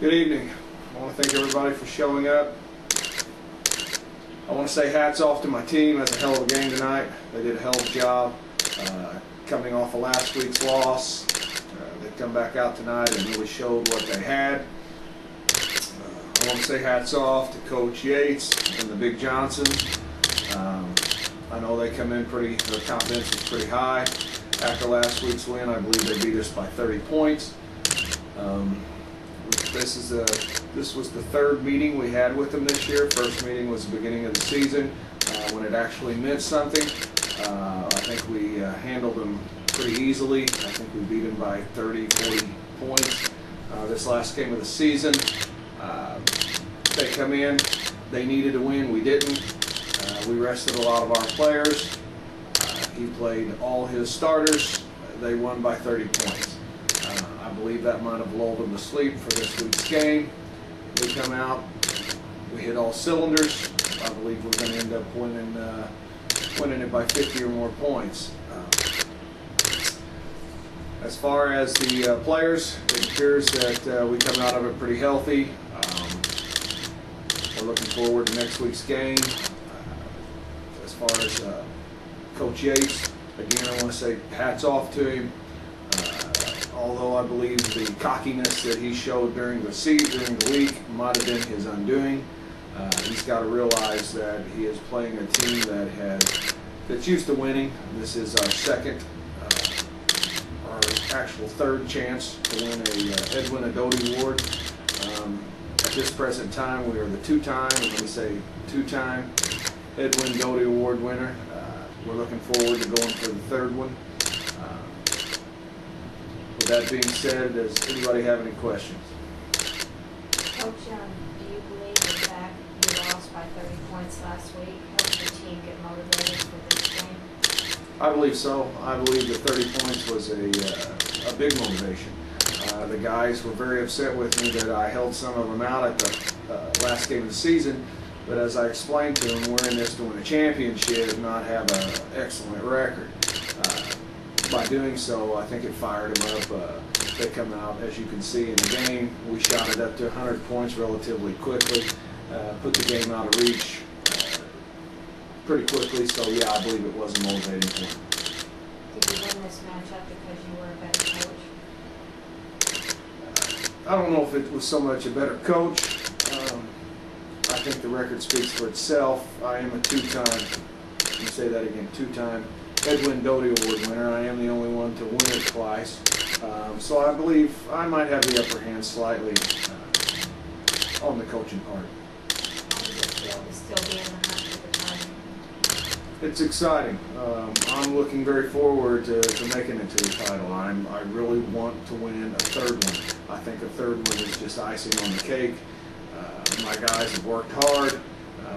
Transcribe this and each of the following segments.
Good evening. I want to thank everybody for showing up. I want to say hats off to my team. That's a hell of a game tonight. They did a hell of a job coming off of last week's loss. They come back out tonight and really showed what they had. I want to say hats off to Coach Yates and the Big Johnson. I know they come in their confidence is pretty high. After last week's win, I believe they beat us by 30 points. This was the third meeting we had with them this year. First meeting was the beginning of the season when it actually meant something. I think we handled them pretty easily. I think we beat them by 30, 40 points. This last game of the season, they come in, they needed a win, we didn't. We rested a lot of our players. He played all his starters. They won by 30 points. I believe that might have lulled them to sleep for this week's game. We come out, we hit all cylinders. I believe we're going to end up winning it by 50 or more points. As far as the players, it appears that we come out of it pretty healthy. We're looking forward to next week's game. As far as Coach Yates, again, I want to say hats off to him. Although I believe the cockiness that he showed during the week might have been his undoing. He's got to realize that he is playing a team that's used to winning. This is our actual third chance to win a Edwin Adoti Award. At this present time, we are the two-time Edwin Adoti Award winner. We're looking forward to going for the third one. With that being said, does anybody have any questions? Coach, do you believe the fact you lost by 30 points last week helped your team get motivated for this game? I believe so. I believe that 30 points was a big motivation. The guys were very upset with me that I held some of them out at the last game of the season, but as I explained to them, we're in this to win a championship, not have an excellent record. By doing so, I think it fired them up. They come out, as you can see in the game, we shot it up to 100 points relatively quickly, put the game out of reach pretty quickly, so yeah, I believe it was a motivating point. Did you win this matchup because you were a better coach? I don't know if it was so much a better coach. I think the record speaks for itself. I am a two-time Edwin Adoti Award winner. I am the only one to win it twice. So I believe I might have the upper hand slightly on the coaching part. How does it feel to still be in the hunt for the title? It's exciting. I'm looking very forward to making it to the title. I really want to win a third one. I think a third one is just icing on the cake. My guys have worked hard.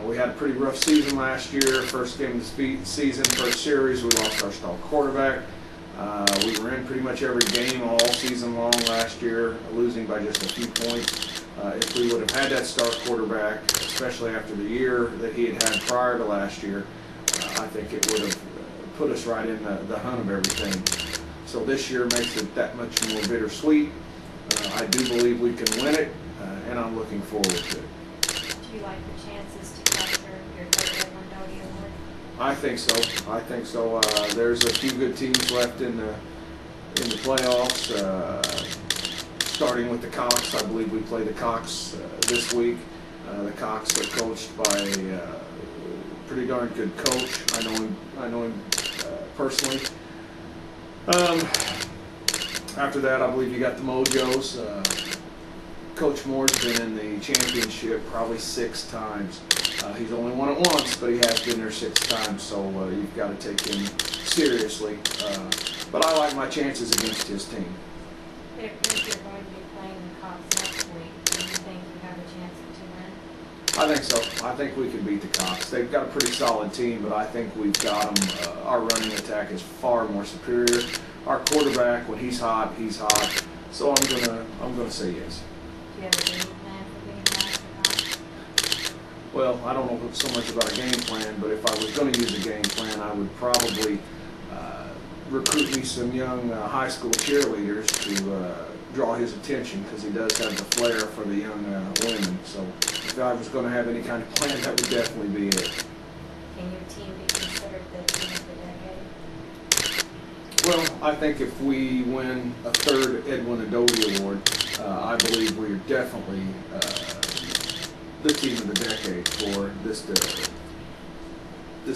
We had a pretty rough season last year. First game of the season, first series, we lost our star quarterback. We were in pretty much every game all season long last year, losing by just a few points. If we would have had that star quarterback, especially after the year that he had prior to last year, I think it would have put us right in the hunt of everything. So this year makes it that much more bittersweet. I do believe we can win it, and I'm looking forward to it. Do you like the chances to capture your third Edwin Adoti Award? I think so. There's a few good teams left in the playoffs. Starting with the Cox, I believe we play the Cox this week. The Cox are coached by a pretty darn good coach. I know him personally. After that, I believe you got the Mojos. Coach Moore's been in the championship probably 6 times. He's only won it once, but he has been there 6 times, so you've got to take him seriously. But I like my chances against his team. If you're going to be playing the Cox next week, do you think you have a chance to win? I think so. I think we can beat the Cox. They've got a pretty solid team, but I think we've got them. Our running attack is far more superior. Our quarterback, when he's hot, he's hot. So I'm gonna say yes. Do you have a game plan for being past the Cox? Well, I don't know so much about a game plan, but if I was going to use a game plan, I would probably recruit me some young high school cheerleaders to draw his attention, because he does have the flair for the young women. So if I was going to have any kind of plan, that would definitely be it. Can your team be considered the team of the decade? Well, I think if we win a third Edwin Adobe Award, I believe we are definitely the team of the decade for this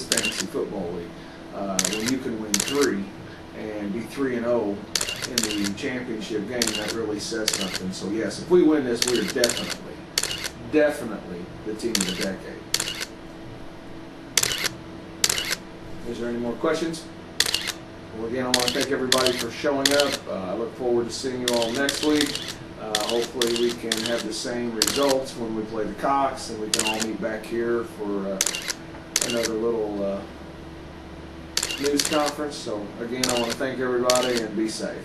fantasy football league. When you can win 3 and be 3-0 in the championship game, that really says something. So yes, if we win this, we are definitely the team of the decade. Is there any more questions? Well, again, I want to thank everybody for showing up. I look forward to seeing you all next week. Hopefully we can have the same results when we play the Cox, and we can all meet back here for another little news conference. So again, I want to thank everybody, and be safe.